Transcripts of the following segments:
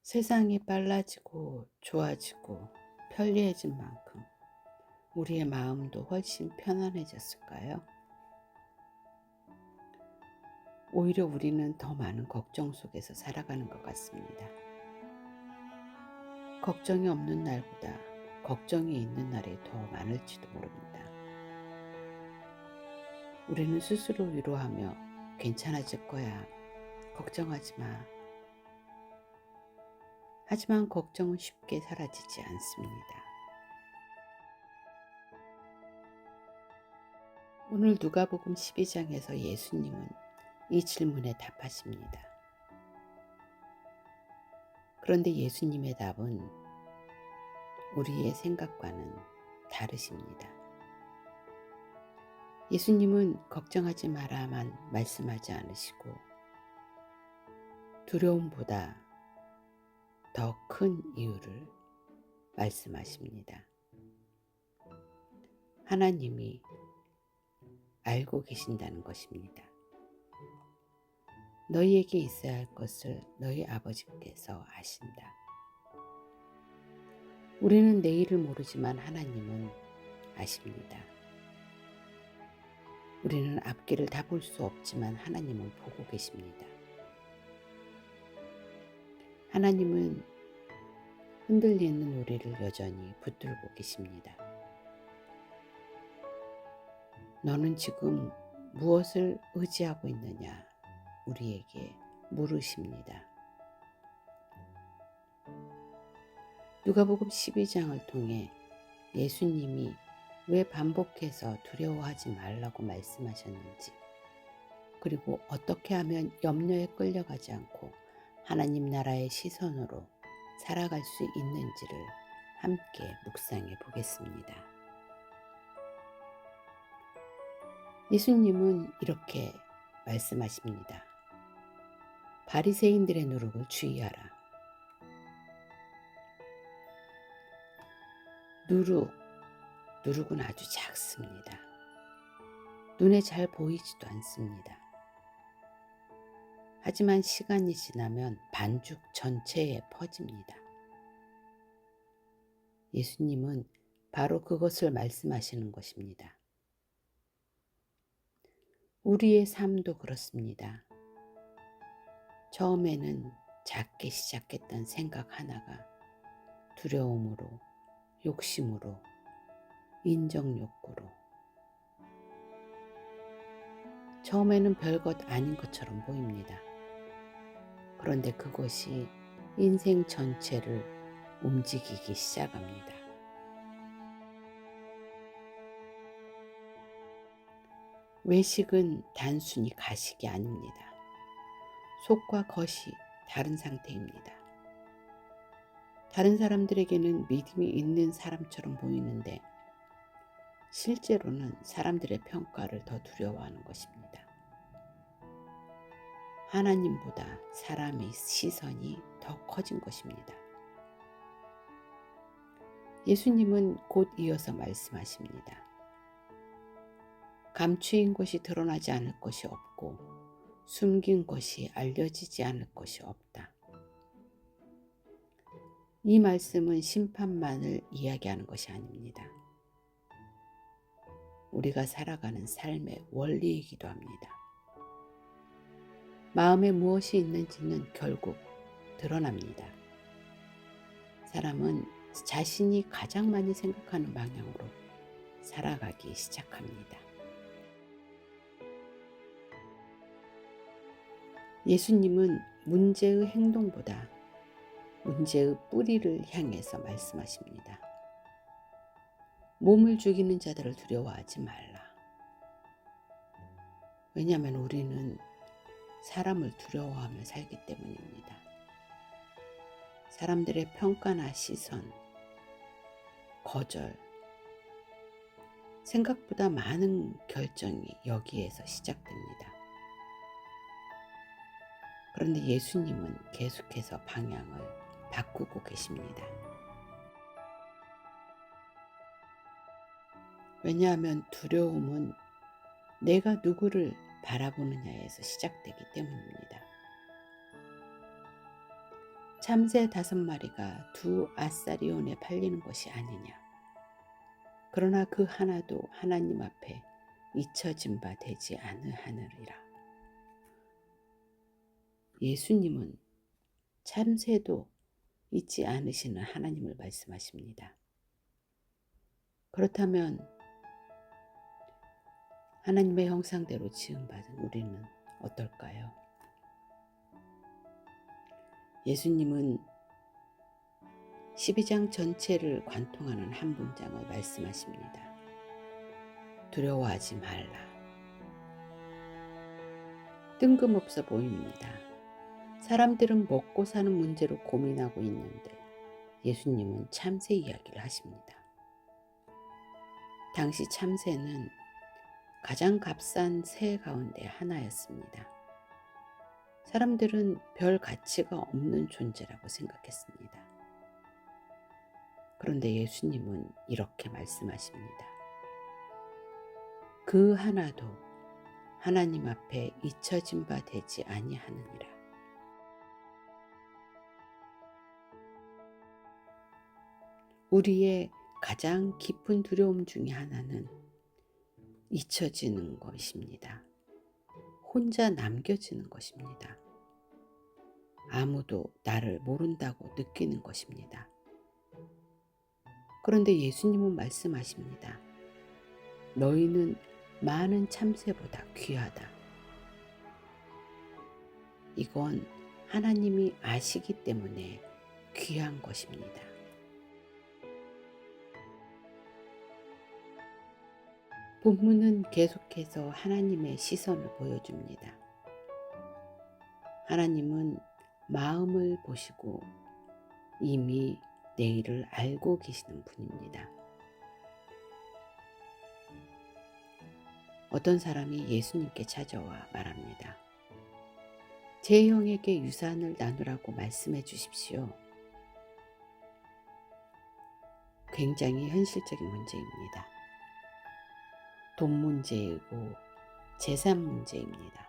세상이 빨라지고 좋아지고 편리해진 만큼 우리의 마음도 훨씬 편안해졌을까요? 오히려 우리는 더 많은 걱정 속에서 살아가는 것 같습니다. 걱정이 없는 날보다 걱정이 있는 날이 더 많을지도 모릅니다. 우리는 스스로 위로하며 괜찮아질 거야. 걱정하지 마. 하지만 걱정은 쉽게 사라지지 않습니다. 오늘 누가복음 12장에서 예수님은 이 질문에 답하십니다. 그런데 예수님의 답은 우리의 생각과는 다르십니다. 예수님은 걱정하지 마라만 말씀하지 않으시고 두려움보다 더 큰 이유를 말씀하십니다. 하나님이 알고 계신다는 것입니다. 너희에게 있어야 할 것을 너희 아버지께서 아신다. 우리는 내일을 모르지만 하나님은 아십니다. 우리는 앞길을 다 볼 수 없지만 하나님은 보고 계십니다. 하나님은 흔들리는 우리를 여전히 붙들고 계십니다. 너는 지금 무엇을 의지하고 있느냐? 우리에게 물으십니다. 누가복음 12장을 통해 예수님이 왜 반복해서 두려워하지 말라고 말씀하셨는지, 그리고 어떻게 하면 염려에 끌려가지 않고 하나님 나라의 시선으로 살아갈 수 있는지를 함께 묵상해 보겠습니다. 예수님은 이렇게 말씀하십니다. 바리새인들의 누룩을 주의하라. 누룩은 아주 작습니다. 눈에 잘 보이지도 않습니다. 하지만 시간이 지나면 반죽 전체에 퍼집니다. 예수님은 바로 그것을 말씀하시는 것입니다. 우리의 삶도 그렇습니다. 처음에는 작게 시작했던 생각 하나가 두려움으로, 욕심으로, 인정욕구로, 처음에는 별것 아닌 것처럼 보입니다. 그런데 그것이 인생 전체를 움직이기 시작합니다. 외식은 단순히 가식이 아닙니다. 속과 겉이 다른 상태입니다. 다른 사람들에게는 믿음이 있는 사람처럼 보이는데 실제로는 사람들의 평가를 더 두려워하는 것입니다. 하나님보다 사람의 시선이 더 커진 것입니다. 예수님은 곧 이어서 말씀하십니다. 감추인 것이 드러나지 않을 것이 없고 숨긴 것이 알려지지 않을 것이 없다. 이 말씀은 심판만을 이야기하는 것이 아닙니다. 우리가 살아가는 삶의 원리이기도 합니다. 마음에 무엇이 있는지는 결국 드러납니다. 사람은 자신이 가장 많이 생각하는 방향으로 살아가기 시작합니다. 예수님은 문제의 행동보다 문제의 뿌리를 향해서 말씀하십니다. 몸을 죽이는 자들을 두려워하지 말라. 왜냐하면 우리는 사람을 두려워하며 살기 때문입니다. 사람들의 평가나 시선, 거절, 생각보다 많은 결정이 여기에서 시작됩니다. 그런데 예수님은 계속해서 방향을 바꾸고 계십니다. 왜냐하면 두려움은 내가 누구를 바라보느냐에서 시작되기 때문입니다. 참새 5마리가 2아사리온에 팔리는 것이 아니냐. 그러나 그 하나도 하나님 앞에 잊혀진 바 되지 아니하느니라. 예수님은 참새도 잊지 않으시는 하나님을 말씀하십니다. 그렇다면 하나님의 형상대로 지음받은 우리는 어떨까요? 예수님은 12장 전체를 관통하는 한 문장을 말씀하십니다. 두려워하지 말라. 뜬금없어 보입니다. 사람들은 먹고 사는 문제로 고민하고 있는데 예수님은 참새 이야기를 하십니다. 당시 참새는 가장 값싼 새 가운데 하나였습니다. 사람들은 별 가치가 없는 존재라고 생각했습니다. 그런데 예수님은 이렇게 말씀하십니다. 그 하나도 하나님 앞에 잊혀진 바 되지 아니하느니라. 우리의 가장 깊은 두려움 중에 하나는 잊혀지는 것입니다. 혼자 남겨지는 것입니다. 아무도 나를 모른다고 느끼는 것입니다. 그런데 예수님은 말씀하십니다. 너희는 많은 참새보다 귀하다. 이건 하나님이 아시기 때문에 귀한 것입니다. 본문은 계속해서 하나님의 시선을 보여줍니다. 하나님은 마음을 보시고 이미 내일을 알고 계시는 분입니다. 어떤 사람이 예수님께 찾아와 말합니다. 제 형에게 유산을 나누라고 말씀해 주십시오. 굉장히 현실적인 문제입니다. 돈 문제이고 재산 문제입니다.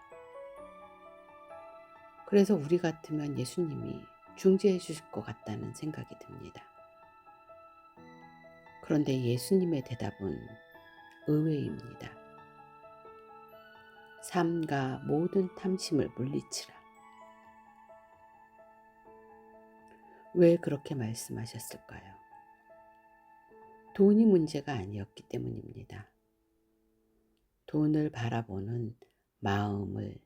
그래서 우리 같으면 예수님이 중재해 주실 것 같다는 생각이 듭니다. 그런데 예수님의 대답은 의외입니다. 삼가 모든 탐심을 물리치라. 왜 그렇게 말씀하셨을까요? 돈이 문제가 아니었기 때문입니다. 돈을 바라보는 마음을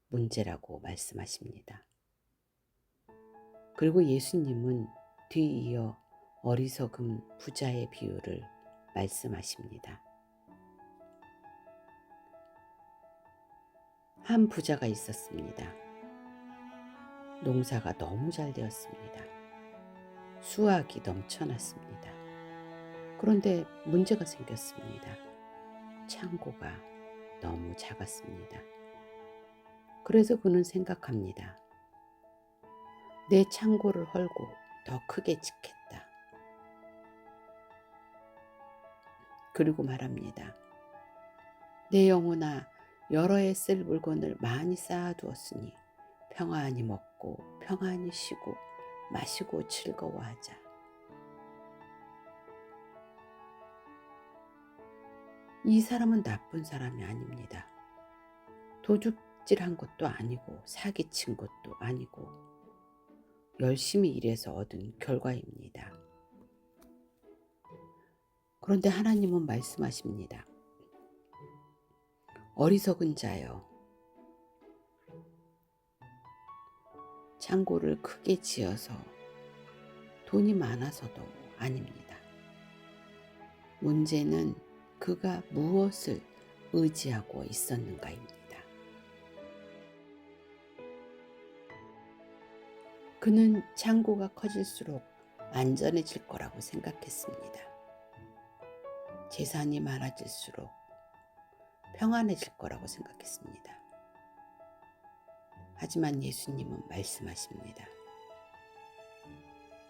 문제라고 말씀하십니다. 그리고 예수님은 뒤이어 어리석은 부자의 비유를 말씀하십니다. 한 부자가 있었습니다. 농사가 너무 잘 되었습니다. 수확이 넘쳐났습니다. 그런데 문제가 생겼습니다. 창고가 너무 작았습니다. 그래서 그는 생각합니다. 내 창고를 헐고 더 크게 짓겠다. 그리고 말합니다. 내 영혼아, 여러 해 쓸 물건을 많이 쌓아두었으니 평안히 먹고 평안히 쉬고 마시고 즐거워하자. 이 사람은 나쁜 사람이 아닙니다. 도둑질한 것도 아니고 사기친 것도 아니고 열심히 일해서 얻은 결과입니다. 그런데 하나님은 말씀하십니다. 어리석은 자여, 창고를 크게 지어서 돈이 많아서도 아닙니다. 문제는 그가 무엇을 의지하고 있었는가입니다. 그는 창고가 커질수록 안전해질 거라고 생각했습니다. 재산이 많아질수록 평안해질 거라고 생각했습니다. 하지만 예수님은 말씀하십니다.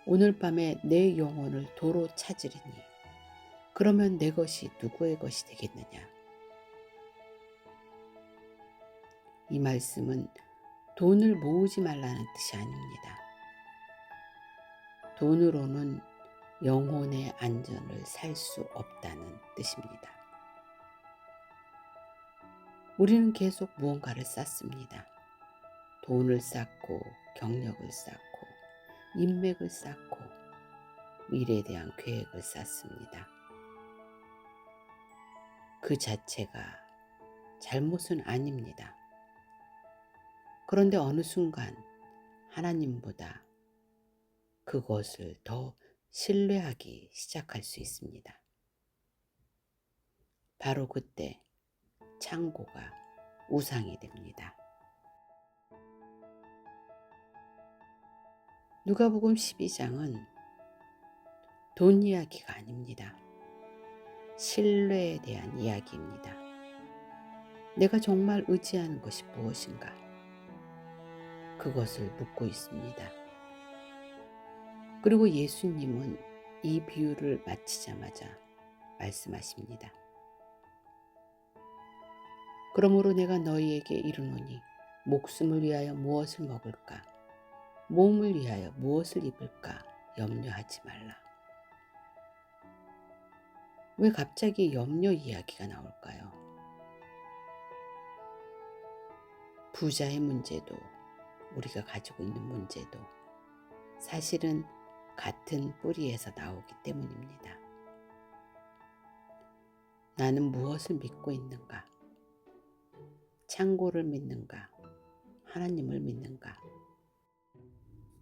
오늘 밤에 내 영혼을 도로 찾으리니 그러면 내 것이 누구의 것이 되겠느냐. 이 말씀은 돈을 모으지 말라는 뜻이 아닙니다. 돈으로는 영혼의 안전을 살 수 없다는 뜻입니다. 우리는 계속 무언가를 쌓습니다. 돈을 쌓고 경력을 쌓고 인맥을 쌓고 미래에 대한 계획을 쌓습니다. 그 자체가 잘못은 아닙니다. 그런데 어느 순간 하나님보다 그것을 더 신뢰하기 시작할 수 있습니다. 바로 그때 창고가 우상이 됩니다. 누가복음 12장은 돈 이야기가 아닙니다. 신뢰에 대한 이야기입니다. 내가 정말 의지하는 것이 무엇인가? 그것을 묻고 있습니다. 그리고 예수님은 이 비유를 마치자마자 말씀하십니다. 그러므로 내가 너희에게 이르노니 목숨을 위하여 무엇을 먹을까? 몸을 위하여 무엇을 입을까? 염려하지 말라. 왜 갑자기 염려 이야기가 나올까요? 부자의 문제도 우리가 가지고 있는 문제도 사실은 같은 뿌리에서 나오기 때문입니다. 나는 무엇을 믿고 있는가? 창고를 믿는가? 하나님을 믿는가?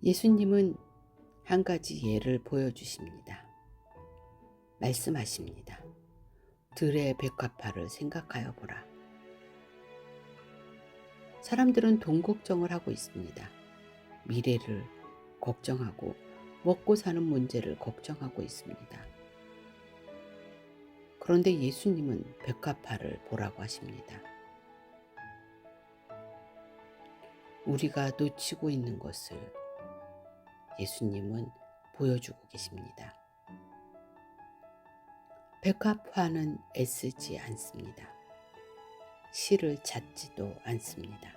예수님은 한 가지 예를 보여주십니다. 말씀하십니다. 들의 백합화를 생각하여 보라. 사람들은 돈 걱정을 하고 있습니다. 미래를 걱정하고 먹고 사는 문제를 걱정하고 있습니다. 그런데 예수님은 백합화를 보라고 하십니다. 우리가 놓치고 있는 것을 예수님은 보여주고 계십니다. 백합화는 애쓰지 않습니다. 실을 찾지도 않습니다.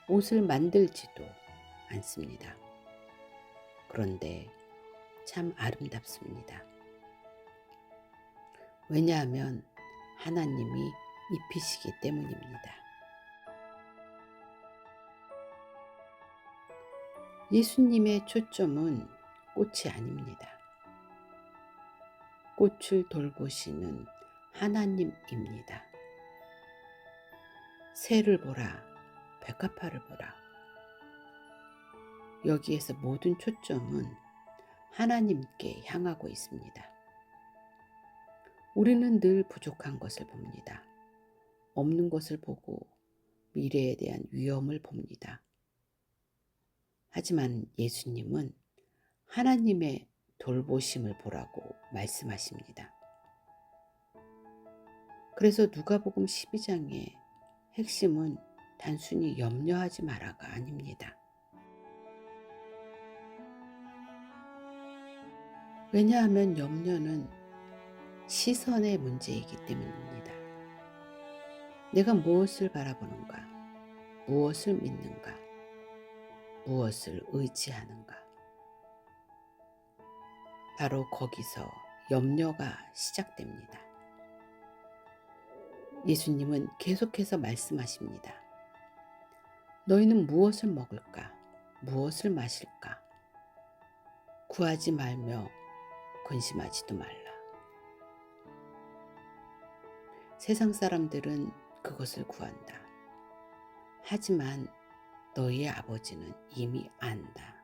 옷을 만들지도 않습니다. 그런데 참 아름답습니다. 왜냐하면 하나님이 입히시기 때문입니다. 예수님의 초점은 꽃이 아닙니다. 꽃을 돌보시는 하나님입니다. 새를 보라, 백합화를 보라. 여기에서 모든 초점은 하나님께 향하고 있습니다. 우리는 늘 부족한 것을 봅니다. 없는 것을 보고 미래에 대한 위험을 봅니다. 하지만 예수님은 하나님의 돌보심을 보라고 말씀하십니다. 그래서 누가복음 12장의 핵심은 단순히 염려하지 마라가 아닙니다. 왜냐하면 염려는 시선의 문제이기 때문입니다. 내가 무엇을 바라보는가, 무엇을 믿는가, 무엇을 의지하는가. 바로 거기서 염려가 시작됩니다. 예수님은 계속해서 말씀하십니다. 너희는 무엇을 먹을까? 무엇을 마실까? 구하지 말며 근심하지도 말라. 세상 사람들은 그것을 구한다. 하지만 너희의 아버지는 이미 안다.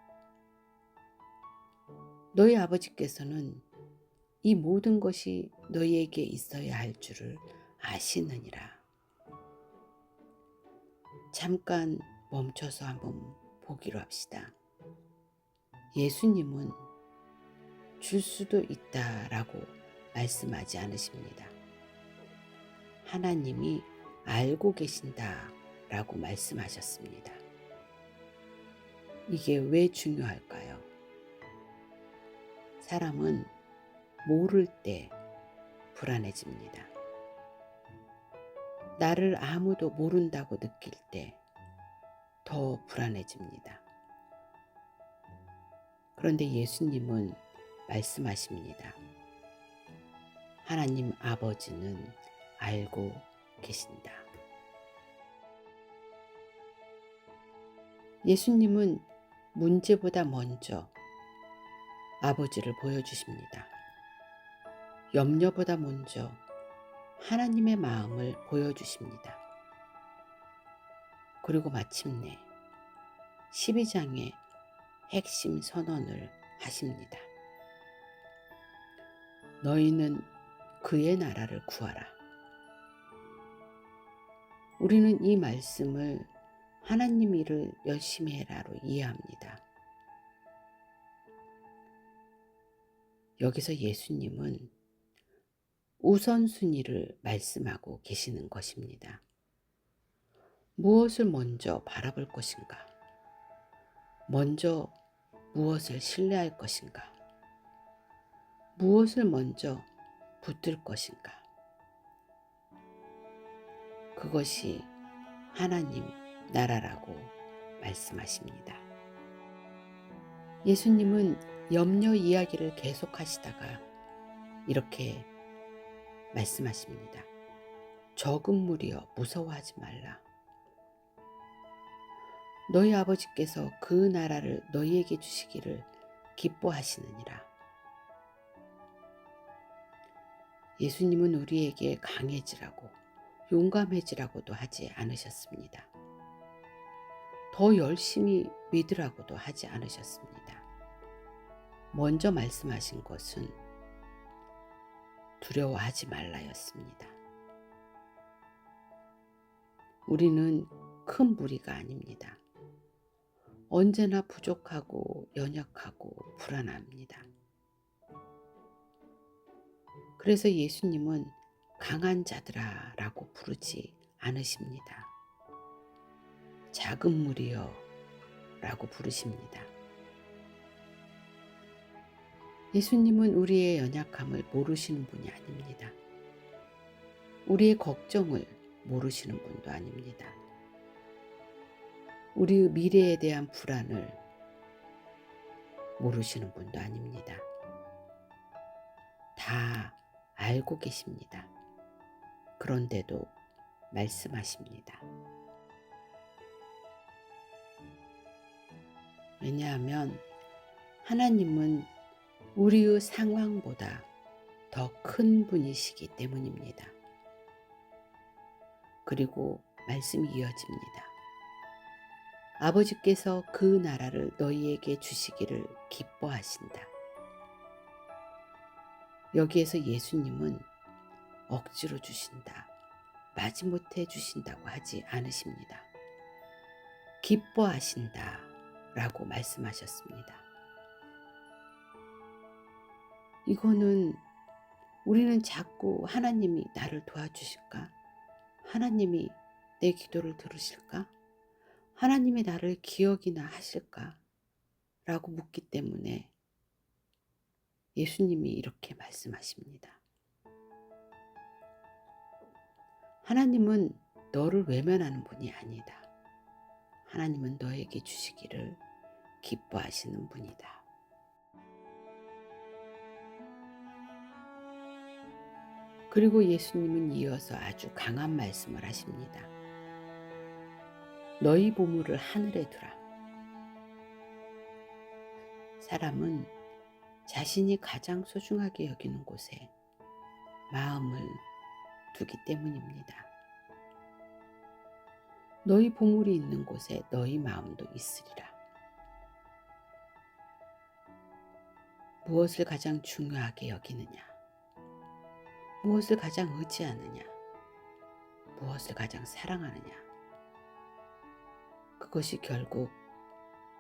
너희 아버지께서는 이 모든 것이 너희에게 있어야 할 줄을 아시느니라. 잠깐 멈춰서 한번 보기로 합시다. 예수님은 줄 수도 있다라고 말씀하지 않으십니다. 하나님이 알고 계신다라고 말씀하셨습니다. 이게 왜 중요할까요? 사람은 모를 때 불안해집니다. 나를 아무도 모른다고 느낄 때 더 불안해집니다. 그런데 예수님은 말씀하십니다. 하나님 아버지는 알고 계신다. 예수님은 문제보다 먼저 아버지를 보여주십니다. 염려보다 먼저 하나님의 마음을 보여주십니다. 그리고 마침내 12장의 핵심 선언을 하십니다. 너희는 그의 나라를 구하라. 우리는 이 말씀을 하나님 일을 열심히 해라로 이해합니다. 여기서 예수님은 우선순위를 말씀하고 계시는 것입니다. 무엇을 먼저 바라볼 것인가? 먼저 무엇을 신뢰할 것인가? 무엇을 먼저 붙들 것인가? 그것이 하나님 나라라고 말씀하십니다. 예수님은 염려 이야기를 계속하시다가 이렇게 말씀하십니다. 적은 무리여 무서워하지 말라. 너희 아버지께서 그 나라를 너희에게 주시기를 기뻐하시느니라. 예수님은 우리에게 강해지라고 용감해지라고도 하지 않으셨습니다. 더 열심히 믿으라고도 하지 않으셨습니다. 먼저 말씀하신 것은 두려워하지 말라였습니다. 우리는 큰 무리가 아닙니다. 언제나 부족하고 연약하고 불안합니다. 그래서 예수님은 강한 자들아 라고 부르지 않으십니다. 작은 무리여 라고 부르십니다. 예수님은 우리의 연약함을 모르시는 분이 아닙니다. 우리의 걱정을 모르시는 분도 아닙니다. 우리의 미래에 대한 불안을 모르시는 분도 아닙니다. 다 알고 계십니다. 그런데도 말씀하십니다. 왜냐하면 하나님은 우리의 상황보다 더 큰 분이시기 때문입니다. 그리고 말씀이 이어집니다. 아버지께서 그 나라를 너희에게 주시기를 기뻐하신다. 여기에서 예수님은 억지로 주신다, 마지못해 주신다고 하지 않으십니다. 기뻐하신다 라고 말씀하셨습니다. 이거는 우리는 자꾸 하나님이 나를 도와주실까? 하나님이 내 기도를 들으실까? 하나님이 나를 기억이나 하실까? 라고 묻기 때문에 예수님이 이렇게 말씀하십니다. 하나님은 너를 외면하는 분이 아니다. 하나님은 너에게 주시기를 기뻐하시는 분이다. 그리고 예수님은 이어서 아주 강한 말씀을 하십니다. 너희 보물을 하늘에 두라. 사람은 자신이 가장 소중하게 여기는 곳에 마음을 두기 때문입니다. 너희 보물이 있는 곳에 너희 마음도 있으리라. 무엇을 가장 중요하게 여기느냐? 무엇을 가장 의지하느냐? 무엇을 가장 사랑하느냐? 그것이 결국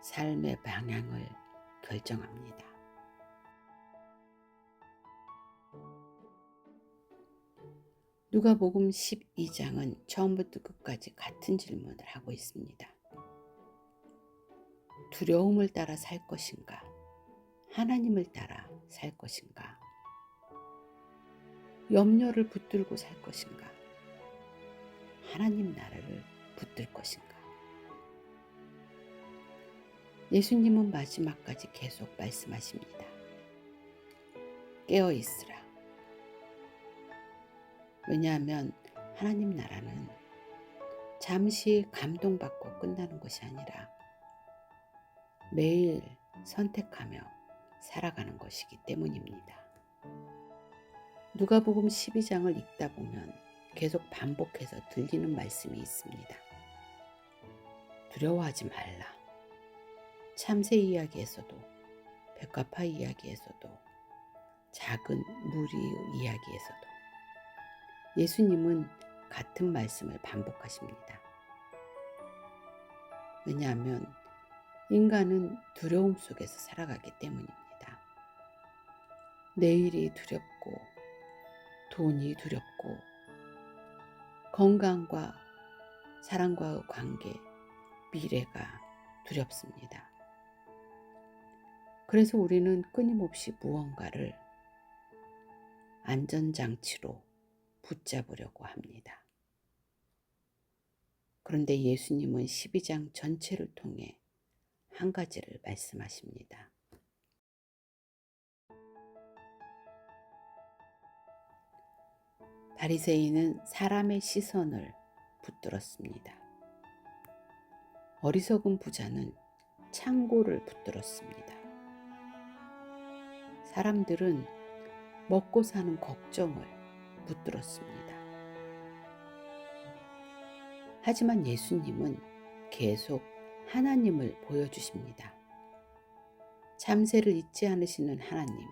삶의 방향을 결정합니다. 누가복음 12장은 처음부터 끝까지 같은 질문을 하고 있습니다. 두려움을 따라 살 것인가? 하나님을 따라 살 것인가? 염려를 붙들고 살 것인가? 하나님 나라를 붙들 것인가? 예수님은 마지막까지 계속 말씀하십니다. 깨어 있으라. 왜냐하면 하나님 나라는 잠시 감동받고 끝나는 것이 아니라 매일 선택하며 살아가는 것이기 때문입니다. 누가복음 12장을 읽다 보면 계속 반복해서 들리는 말씀이 있습니다. 두려워하지 말라. 참새 이야기에서도, 백합화 이야기에서도, 작은 무리의 이야기에서도 예수님은 같은 말씀을 반복하십니다. 왜냐하면 인간은 두려움 속에서 살아가기 때문입니다. 내일이 두렵고, 돈이 두렵고, 건강과 사람과의 관계, 미래가 두렵습니다. 그래서 우리는 끊임없이 무언가를 안전장치로 붙잡으려고 합니다. 그런데 예수님은 12장 전체를 통해 한 가지를 말씀하십니다. 바리새인은 사람의 시선을 붙들었습니다. 어리석은 부자는 창고를 붙들었습니다. 사람들은 먹고 사는 걱정을 붙들었습니다. 하지만 예수님은 계속 하나님을 보여주십니다. 참새를 잊지 않으시는 하나님,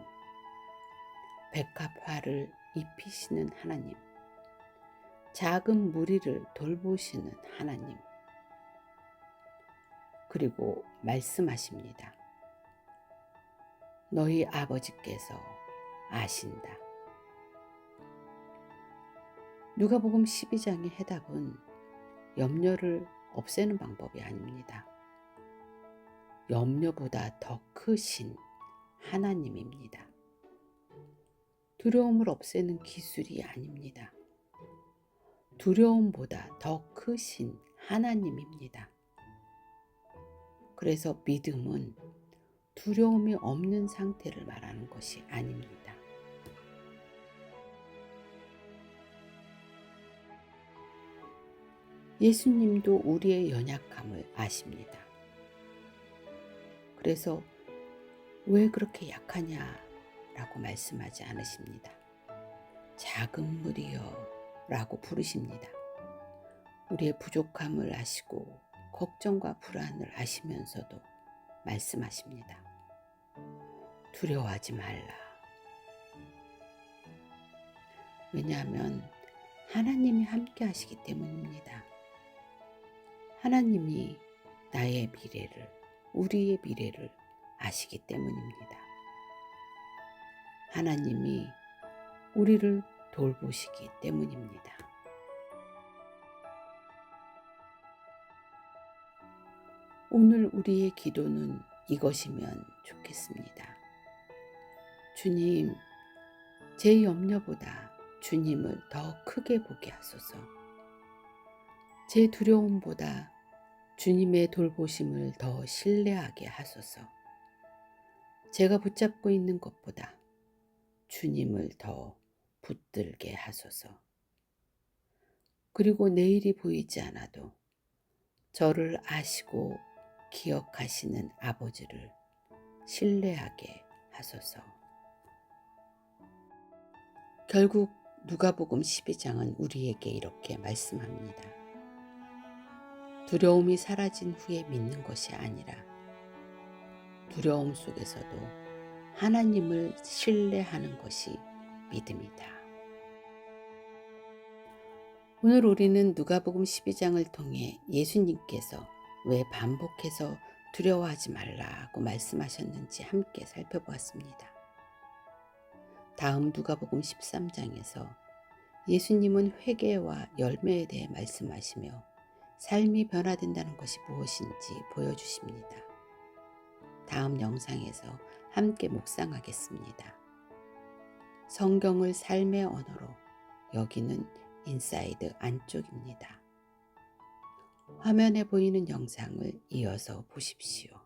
백합화를 입히시는 하나님, 작은 무리를 돌보시는 하나님, 그리고 말씀하십니다. 너희 아버지께서 아신다. 누가복음 12장의 해답은 염려를 없애는 방법이 아닙니다. 염려보다 더 크신 하나님입니다. 두려움을 없애는 기술이 아닙니다. 두려움보다 더 크신 하나님입니다. 그래서 믿음은 두려움이 없는 상태를 말하는 것이 아닙니다. 예수님도 우리의 연약함을 아십니다. 그래서 왜 그렇게 약하냐 라고 말씀하지 않으십니다. 작은 무리여 라고 부르십니다. 우리의 부족함을 아시고 걱정과 불안을 아시면서도 말씀하십니다. 두려워하지 말라. 왜냐하면 하나님이 함께 하시기 때문입니다. 하나님이 나의 미래를, 우리의 미래를 아시기 때문입니다. 하나님이 우리를 돌보시기 때문입니다. 오늘 우리의 기도는 이것이면 좋겠습니다. 주님, 제 염려보다 주님을 더 크게 보게 하소서. 제 두려움보다 주님의 돌보심을 더 신뢰하게 하소서. 제가 붙잡고 있는 것보다 주님을 더 붙들게 하소서. 그리고 내일이 보이지 않아도 저를 아시고 기억하시는 아버지를 신뢰하게 하소서. 결국 누가복음 12장은 우리에게 이렇게 말씀합니다. 두려움이 사라진 후에 믿는 것이 아니라 두려움 속에서도 하나님을 신뢰하는 것이 믿음이다. 오늘 우리는 누가복음 12장을 통해 예수님께서 왜 반복해서 두려워하지 말라고 말씀하셨는지 함께 살펴보았습니다. 다음 누가복음 13장에서 예수님은 회개와 열매에 대해 말씀하시며 삶이 변화된다는 것이 무엇인지 보여주십니다. 다음 영상에서 함께 묵상하겠습니다. 성경을 삶의 언어로 여기는 인사이드 안쪽입니다. 화면에 보이는 영상을 이어서 보십시오.